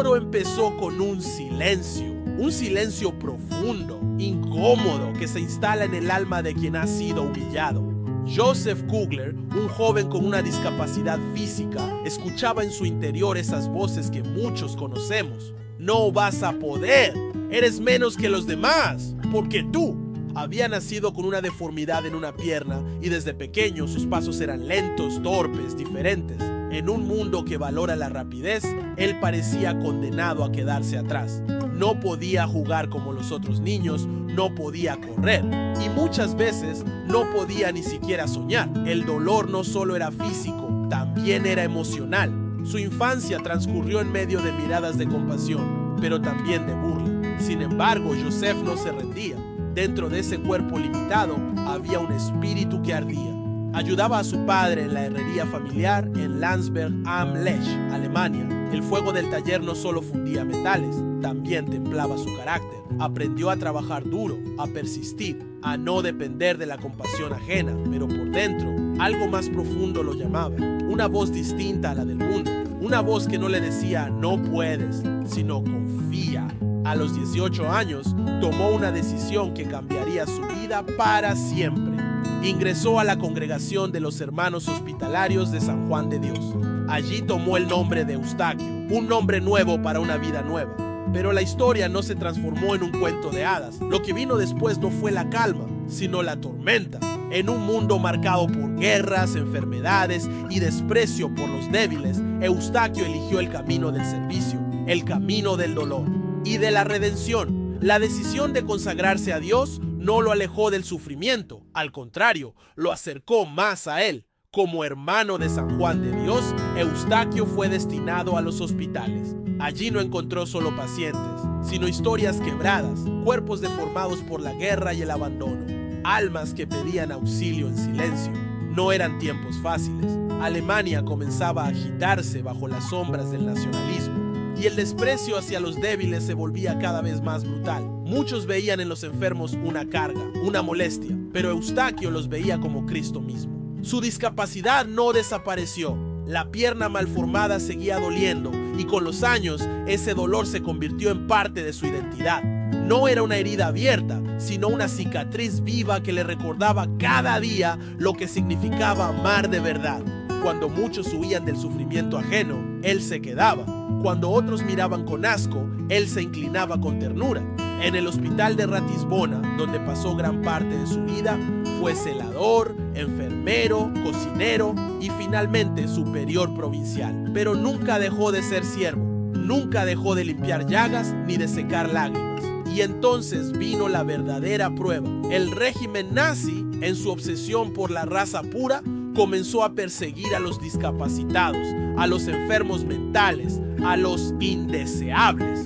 Todo empezó con un silencio profundo, incómodo, que se instala en el alma de quien ha sido humillado. Joseph Kugler, un joven con una discapacidad física, escuchaba en su interior esas voces que muchos conocemos. No vas a poder, eres menos que los demás, porque tú. Había nacido con una deformidad en una pierna y desde pequeño sus pasos eran lentos, torpes, diferentes. En un mundo que valora la rapidez, él parecía condenado a quedarse atrás. No podía jugar como los otros niños, no podía correr y muchas veces no podía ni siquiera soñar. El dolor no solo era físico, también era emocional. Su infancia transcurrió en medio de miradas de compasión, pero también de burla. Sin embargo, Joseph no se rendía. Dentro de ese cuerpo limitado había un espíritu que ardía. Ayudaba a su padre en la herrería familiar en Landsberg am Lech, Alemania. El fuego del taller no solo fundía metales, también templaba su carácter. Aprendió a trabajar duro, a persistir, a no depender de la compasión ajena, pero por dentro, algo más profundo lo llamaba. Una voz distinta a la del mundo. Una voz que no le decía no puedes, sino confía. A los 18 años, tomó una decisión que cambiaría su vida para siempre. Ingresó a la congregación de los Hermanos Hospitalarios de San Juan de Dios. Allí tomó el nombre de Eustaquio, un nombre nuevo para una vida nueva. Pero la historia no se transformó en un cuento de hadas. Lo que vino después no fue la calma, sino la tormenta. En un mundo marcado por guerras, enfermedades y desprecio por los débiles, Eustaquio eligió el camino del servicio, el camino del dolor y de la redención. La decisión de consagrarse a Dios no lo alejó del sufrimiento, al contrario, lo acercó más a él. Como hermano de San Juan de Dios, Eustaquio fue destinado a los hospitales. Allí no encontró solo pacientes, sino historias quebradas, cuerpos deformados por la guerra y el abandono, almas que pedían auxilio en silencio. No eran tiempos fáciles. Alemania comenzaba a agitarse bajo las sombras del nacionalismo y el desprecio hacia los débiles se volvía cada vez más brutal. Muchos veían en los enfermos una carga, una molestia, pero Eustaquio los veía como Cristo mismo. Su discapacidad no desapareció. La pierna malformada seguía doliendo y con los años ese dolor se convirtió en parte de su identidad. No era una herida abierta, sino una cicatriz viva que le recordaba cada día lo que significaba amar de verdad. Cuando muchos huían del sufrimiento ajeno, él se quedaba. Cuando otros miraban con asco, él se inclinaba con ternura. En el hospital de Ratisbona, donde pasó gran parte de su vida, fue celador, enfermero, cocinero y finalmente superior provincial. Pero nunca dejó de ser siervo, nunca dejó de limpiar llagas ni de secar lágrimas. Y entonces vino la verdadera prueba. El régimen nazi, en su obsesión por la raza pura, comenzó a perseguir a los discapacitados, a los enfermos mentales, a los indeseables.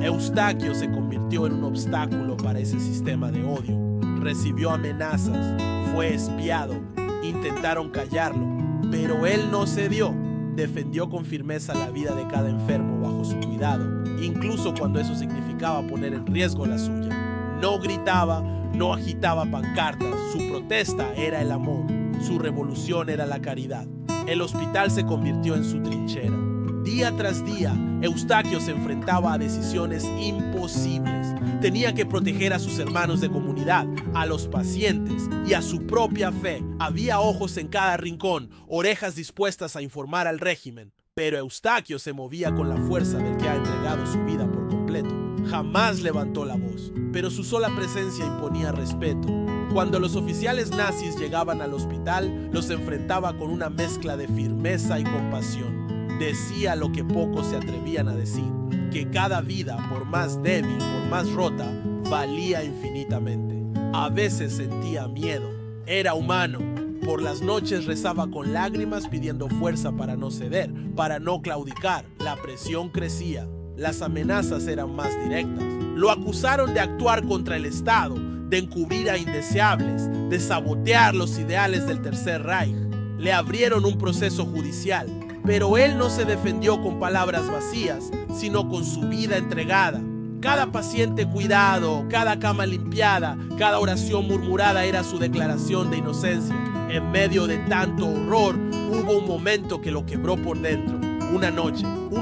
Eustaquio se convirtió en un obstáculo para ese sistema de odio. Recibió amenazas, fue espiado, intentaron callarlo, pero él no cedió. Defendió con firmeza la vida de cada enfermo bajo su cuidado, incluso cuando eso significaba poner en riesgo la suya. No gritaba, no agitaba pancartas, su protesta era el amor, su revolución era la caridad. El hospital se convirtió en su trinchera. Día tras día, Eustaquio se enfrentaba a decisiones imposibles. Tenía que proteger a sus hermanos de comunidad, a los pacientes y a su propia fe. Había ojos en cada rincón, orejas dispuestas a informar al régimen. Pero Eustaquio se movía con la fuerza del que ha entregado su vida por completo. Jamás levantó la voz, pero su sola presencia imponía respeto. Cuando los oficiales nazis llegaban al hospital, los enfrentaba con una mezcla de firmeza y compasión. Decía lo que pocos se atrevían a decir, que cada vida, por más débil, por más rota, valía infinitamente. A veces sentía miedo, era humano. Por las noches rezaba con lágrimas pidiendo fuerza para no ceder, para no claudicar. La presión crecía, las amenazas eran más directas. Lo acusaron de actuar contra el Estado, de encubrir a indeseables, de sabotear los ideales del Tercer Reich. Le abrieron un proceso judicial, pero él no se defendió con palabras vacías, sino con su vida entregada. Cada paciente cuidado, cada cama limpiada, cada oración murmurada era su declaración de inocencia. En medio de tanto horror, hubo un momento que lo quebró por dentro. Una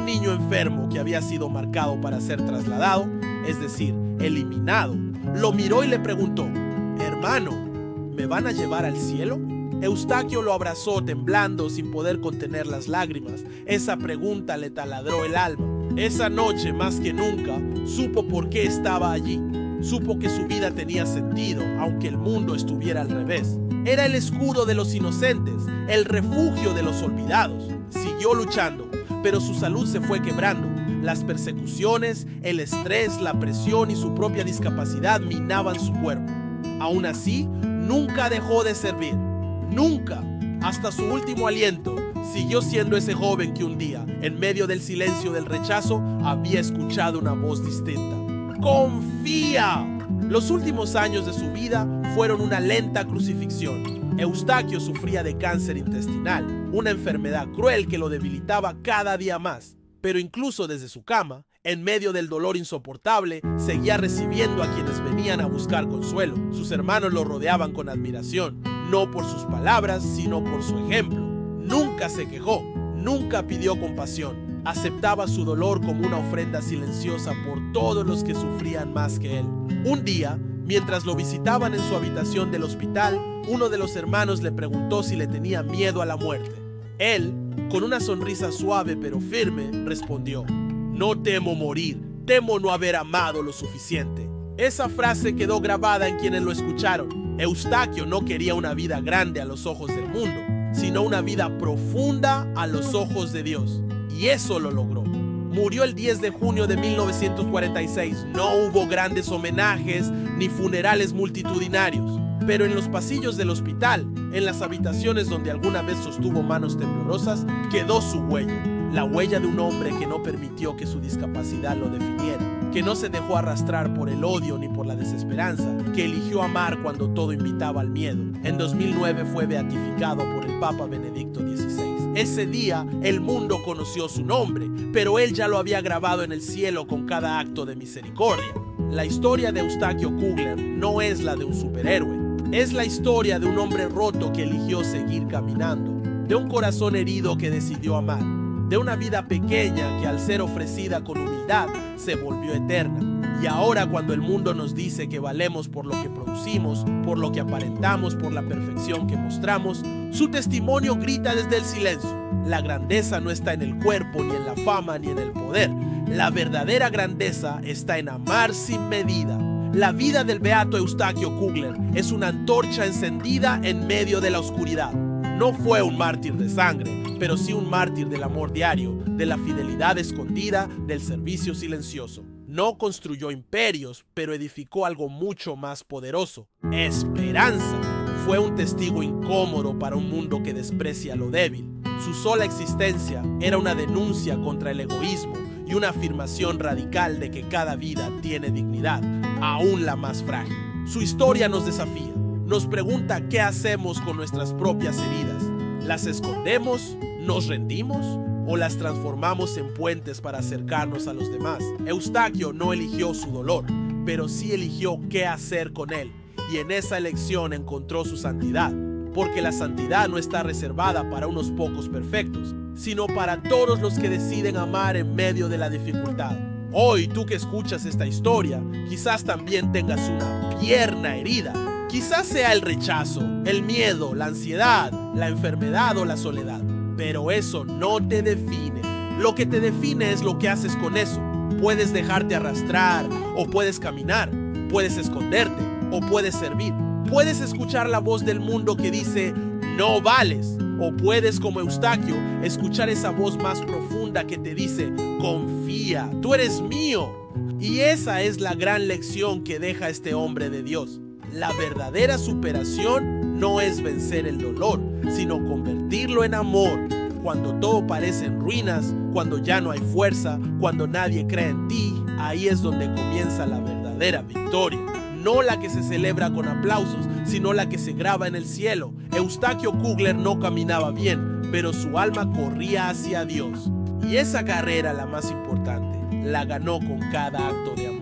un niño enfermo que había sido marcado para ser trasladado, es decir, eliminado, lo miró y le preguntó: «Hermano, ¿me van a llevar al cielo?». Eustaquio lo abrazó temblando sin poder contener las lágrimas. Esa pregunta le taladró el alma. Esa noche, más que nunca, supo por qué estaba allí. Supo que su vida tenía sentido, aunque el mundo estuviera al revés. Era el escudo de los inocentes, el refugio de los olvidados. Siguió luchando, pero su salud se fue quebrando. Las persecuciones, el estrés, la presión y su propia discapacidad minaban su cuerpo. Aún así, nunca dejó de servir. Nunca, hasta su último aliento, siguió siendo ese joven que un día, en medio del silencio del rechazo, había escuchado una voz distinta. ¡Confía! Los últimos años de su vida fueron una lenta crucifixión. Eustaquio sufría de cáncer intestinal, una enfermedad cruel que lo debilitaba cada día más. Pero incluso desde su cama, en medio del dolor insoportable, seguía recibiendo a quienes venían a buscar consuelo. Sus hermanos lo rodeaban con admiración, no por sus palabras, sino por su ejemplo. Nunca se quejó, nunca pidió compasión. Aceptaba su dolor como una ofrenda silenciosa por todos los que sufrían más que él. Un día, mientras lo visitaban en su habitación del hospital, uno de los hermanos le preguntó si le tenía miedo a la muerte. Él, con una sonrisa suave pero firme, respondió: «No temo morir, temo no haber amado lo suficiente». Esa frase quedó grabada en quienes lo escucharon. Eustaquio no quería una vida grande a los ojos del mundo, sino una vida profunda a los ojos de Dios. Y eso lo logró. Murió el 10 de junio de 1946. No hubo grandes homenajes ni funerales multitudinarios. Pero en los pasillos del hospital, en las habitaciones donde alguna vez sostuvo manos temblorosas, quedó su huella. La huella de un hombre que no permitió que su discapacidad lo definiera, que no se dejó arrastrar por el odio ni por la desesperanza, que eligió amar cuando todo invitaba al miedo. En 2009 fue beatificado por el Papa Benedicto XVI. Ese día el mundo conoció su nombre, pero él ya lo había grabado en el cielo con cada acto de misericordia. La historia de Eustaquio Kugler no es la de un superhéroe. Es la historia de un hombre roto que eligió seguir caminando, de un corazón herido que decidió amar, de una vida pequeña que al ser ofrecida con humildad se volvió eterna. Y ahora, cuando el mundo nos dice que valemos por lo que producimos, por lo que aparentamos, por la perfección que mostramos, su testimonio grita desde el silencio: la grandeza no está en el cuerpo, ni en la fama, ni en el poder. La verdadera grandeza está en amar sin medida. La vida del beato Eustaquio Kugler es una antorcha encendida en medio de la oscuridad. No fue un mártir de sangre, pero sí un mártir del amor diario, de la fidelidad escondida, del servicio silencioso. No construyó imperios, pero edificó algo mucho más poderoso: esperanza. Fue un testigo incómodo para un mundo que desprecia lo débil. Su sola existencia era una denuncia contra el egoísmo y una afirmación radical de que cada vida tiene dignidad, aún la más frágil. Su historia nos desafía, nos pregunta qué hacemos con nuestras propias heridas. ¿Las escondemos? ¿Nos rendimos? ¿O las transformamos en puentes para acercarnos a los demás? Eustaquio no eligió su dolor, pero sí eligió qué hacer con él, y en esa elección encontró su santidad, porque la santidad no está reservada para unos pocos perfectos, sino para todos los que deciden amar en medio de la dificultad. Hoy, tú que escuchas esta historia, quizás también tengas una pierna herida. Quizás sea el rechazo, el miedo, la ansiedad, la enfermedad o la soledad. Pero eso no te define. Lo que te define es lo que haces con eso. Puedes dejarte arrastrar o puedes caminar. Puedes esconderte o puedes servir. Puedes escuchar la voz del mundo que dice no vales. O puedes, como Eustaquio, escuchar esa voz más profunda que te dice confía, tú eres mío. Y esa es la gran lección que deja este hombre de Dios. La verdadera superación no es vencer el dolor, sino convertirlo en amor. Cuando todo parece en ruinas, cuando ya no hay fuerza, cuando nadie cree en ti, ahí es donde comienza la verdadera victoria. No la que se celebra con aplausos, sino la que se graba en el cielo. Eustaquio Kugler no caminaba bien, pero su alma corría hacia Dios. Y esa carrera, la más importante, la ganó con cada acto de amor.